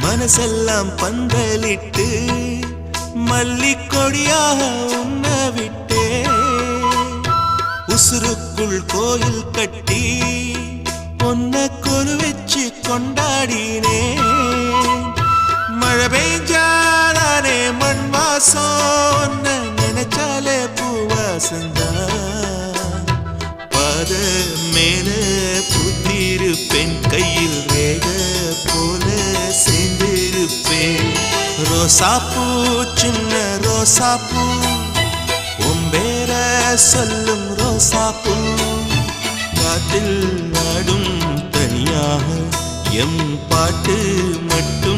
மனசெல்லாம் பந்தலிட்டு மல்லிக்கொடியாக உன்ன விட்டே உசுருக்குள் கோயில் கட்டி பொன்ன கொலு வச்சு கொண்டாடினே மழை பெய்ஞ்சாதானே மண் வாசம் நினைச்சாலே பூவாசந்தா பாத மேல புத்திருப்பேன் கையில் ரேக போல சேர்ந்திருப்பேன் ரோசாப்பூ சின்ன ரோசாப்பூ உம்பேர சொல்லும் ரோசாப்பூ காத்தில் நாடும் தனியாக எம் பாட்டு மட்டும்